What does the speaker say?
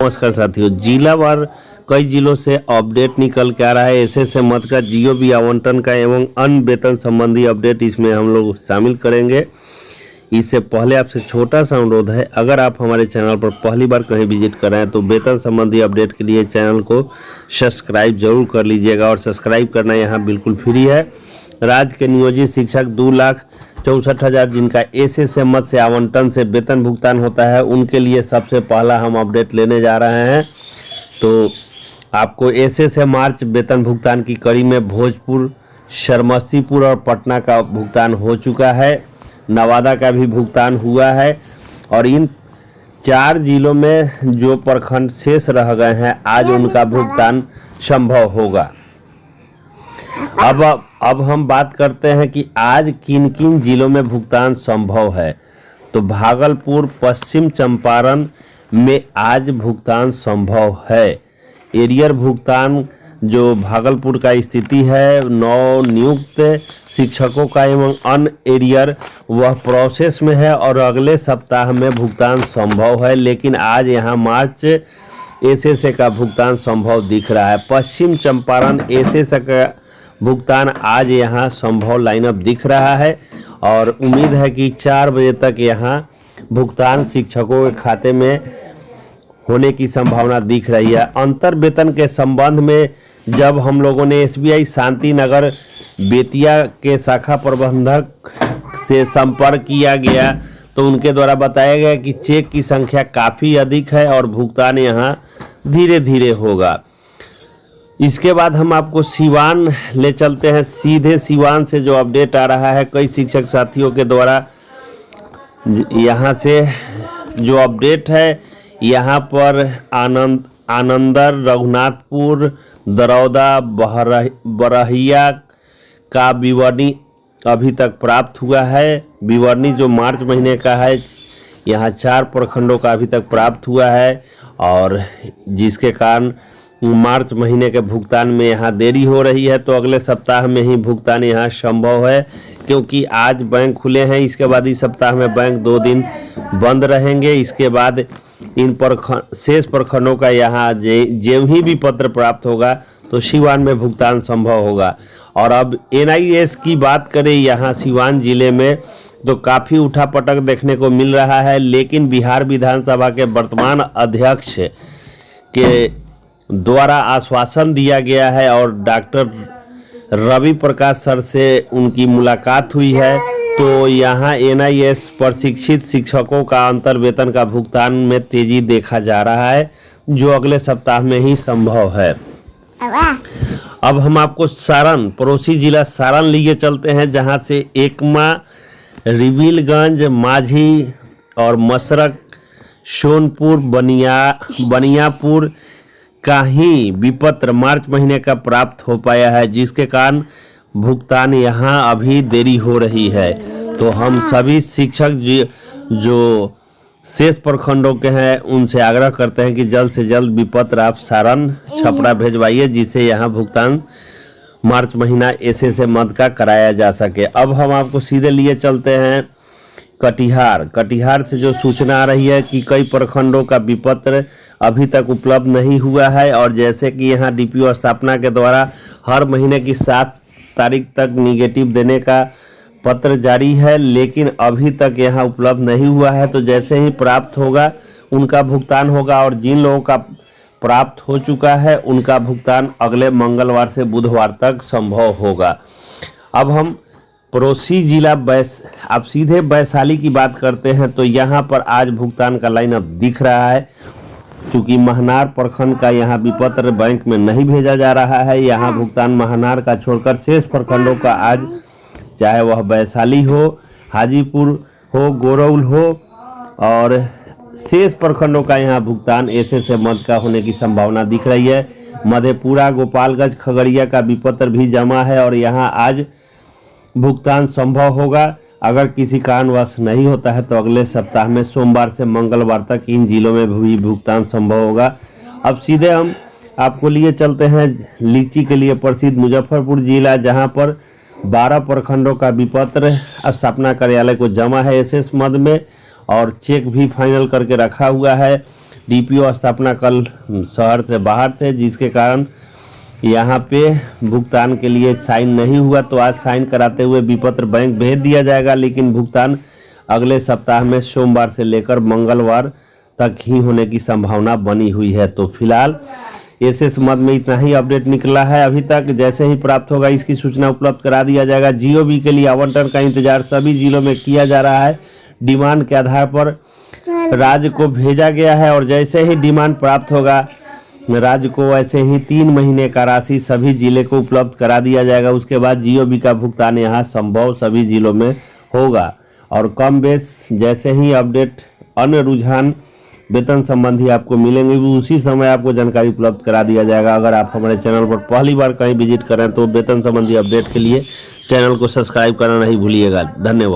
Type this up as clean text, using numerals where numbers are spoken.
नमस्कार साथियों, जिलावार कई जिलों से अपडेट निकल के आ रहा है। ऐसे मत का जियो भी आवंटन का एवं अन्य वेतन संबंधी अपडेट इसमें हम लोग शामिल करेंगे। इससे पहले आपसे छोटा सा अनुरोध है, अगर आप हमारे चैनल पर पहली बार कहीं विजिट कर रहे हैं तो वेतन संबंधी अपडेट के लिए चैनल को सब्सक्राइब जरूर कर लीजिएगा और सब्सक्राइब करना यहाँ बिल्कुल फ्री है। राज्य के नियोजित शिक्षक 2,64,000 जिनका एसएसए मद से आवंटन से वेतन भुगतान होता है, उनके लिए सबसे पहला हम अपडेट लेने जा रहे हैं। तो आपको एसएसए मार्च वेतन भुगतान की कड़ी में भोजपुर, समस्तीपुर और पटना का भुगतान हो चुका है। नवादा का भी भुगतान हुआ है और इन 4 जिलों में जो प्रखंड शेष रह गए हैं, आज उनका भुगतान संभव होगा। अब हम बात करते हैं कि आज किन किन जिलों में भुगतान संभव है। तो भागलपुर, पश्चिम चंपारण में आज भुगतान संभव है। एरियर भुगतान जो भागलपुर का स्थिति है, 9 नियुक्त शिक्षकों का एवं अन्य एरियर वह प्रोसेस में है और अगले सप्ताह में भुगतान संभव है। लेकिन आज यहाँ मार्च एसएसए का भुगतान संभव दिख रहा है। पश्चिम चंपारण एसएसए का भुगतान आज यहाँ संभव लाइनअप दिख रहा है और उम्मीद है कि 4 बजे तक यहाँ भुगतान शिक्षकों के खाते में होने की संभावना दिख रही है। अंतर वेतन के संबंध में जब हम लोगों ने एसबीआई शांति नगर बेतिया के शाखा प्रबंधक से संपर्क किया गया तो उनके द्वारा बताया गया कि चेक की संख्या काफ़ी अधिक है और भुगतान यहाँ धीरे धीरे होगा। इसके बाद हम आपको सिवान ले चलते हैं। सीधे सिवान से जो अपडेट आ रहा है, कई शिक्षक साथियों के द्वारा यहाँ से जो अपडेट है, यहाँ पर आनंदर, रघुनाथपुर, दरौदा, बरहिया का विवरणी अभी तक प्राप्त हुआ है। विवरणी जो मार्च महीने का है, यहाँ 4 प्रखंडों का अभी तक प्राप्त हुआ है और जिसके कारण मार्च महीने के भुगतान में यहाँ देरी हो रही है। तो अगले सप्ताह में ही भुगतान यहाँ संभव है, क्योंकि आज बैंक खुले हैं। इसके बाद इस सप्ताह में बैंक 2 दिन बंद रहेंगे। इसके बाद इन शेष प्रखंडों का यहाँ जो ही पत्र प्राप्त होगा तो सिवान में भुगतान संभव होगा। और अब एनआईएस की बात करें यहाँ सिवान जिले में तो काफ़ी उठापटक देखने को मिल रहा है। लेकिन बिहार विधानसभा के वर्तमान अध्यक्ष के द्वारा आश्वासन दिया गया है और डॉक्टर रवि प्रकाश सर से उनकी मुलाकात हुई है। तो यहाँ एनआईएस प्रशिक्षित शिक्षकों का अंतर वेतन का भुगतान में तेजी देखा जा रहा है, जो अगले सप्ताह में ही संभव है। अब हम आपको सारण, पड़ोसी जिला सारण लिए चलते हैं, जहाँ से एकमा, रिविलगंज, माझी और मसरक, सोनपुर, बनियापुर का ही विपत्र मार्च महीने का प्राप्त हो पाया है, जिसके कारण भुगतान यहाँ अभी देरी हो रही है। तो हम सभी शिक्षक जो शेष प्रखंडों के हैं उनसे आग्रह करते हैं कि जल्द से जल्द विपत्र आप सारण, छपरा भेजवाइए, जिससे यहाँ भुगतान मार्च महीना एसएसए मद का कराया जा सके। अब हम आपको सीधे लिए चलते हैं कटिहार से जो सूचना आ रही है कि कई प्रखंडों का विपत्र अभी तक उपलब्ध नहीं हुआ है। और जैसे कि यहाँ डीपीओ स्थापना के द्वारा हर महीने की 7 तारीख तक निगेटिव देने का पत्र जारी है, लेकिन अभी तक यहाँ उपलब्ध नहीं हुआ है। तो जैसे ही प्राप्त होगा उनका भुगतान होगा और जिन लोगों का प्राप्त हो चुका है उनका भुगतान अगले मंगलवार से बुधवार तक संभव होगा। अब हम पड़ोसी जिला आप सीधे वैशाली की बात करते हैं तो यहाँ पर आज भुगतान का लाइनअप दिख रहा है। क्योंकि महनार प्रखंड का यहाँ विपत्र बैंक में नहीं भेजा जा रहा है, यहाँ भुगतान महनार का छोड़कर शेष प्रखंडों का आज, चाहे वह वैशाली हो, हाजीपुर हो, गोरौल हो और शेष प्रखंडों का यहाँ भुगतान एसएसए मद का होने की संभावना दिख रही है। मधेपुरा, गोपालगंज, खगड़िया का विपत्र भी जमा है और यहाँ आज भुगतान संभव होगा। अगर किसी कारणवश नहीं होता है तो अगले सप्ताह में सोमवार से मंगलवार तक इन जिलों में भी भुगतान संभव होगा। अब सीधे हम आपको लिए चलते हैं लीची के लिए प्रसिद्ध मुजफ्फरपुर जिला, जहां पर 12 प्रखंडों का विपत्र स्थापना कार्यालय को जमा है एसएस मद में और चेक भी फाइनल करके रखा हुआ है। डीपीओ स्थापना कल शहर से बाहर थे, जिसके कारण यहाँ पे भुगतान के लिए साइन नहीं हुआ। तो आज साइन कराते हुए विपत्र बैंक भेज दिया जाएगा, लेकिन भुगतान अगले सप्ताह में सोमवार से लेकर मंगलवार तक ही होने की संभावना बनी हुई है। तो फिलहाल एसएस मद में इतना ही अपडेट निकला है अभी तक। जैसे ही प्राप्त होगा इसकी सूचना उपलब्ध करा दिया जाएगा। जीओबी के लिए आवंटन का इंतजार सभी जिलों में किया जा रहा है। डिमांड के आधार पर राज्य को भेजा गया है और जैसे ही डिमांड प्राप्त होगा राज्य को ऐसे ही 3 महीने का राशि सभी जिले को उपलब्ध करा दिया जाएगा। उसके बाद जीओबी का भुगतान यहाँ संभव सभी जिलों में होगा। और कम बेस जैसे ही अपडेट अन्य रुझान वेतन संबंधी आपको मिलेंगे, उसी समय आपको जानकारी उपलब्ध करा दिया जाएगा। अगर आप हमारे चैनल पर पहली बार कहीं विजिट करें तो वेतन संबंधी अपडेट के लिए चैनल को सब्सक्राइब करना नहीं भूलिएगा। धन्यवाद।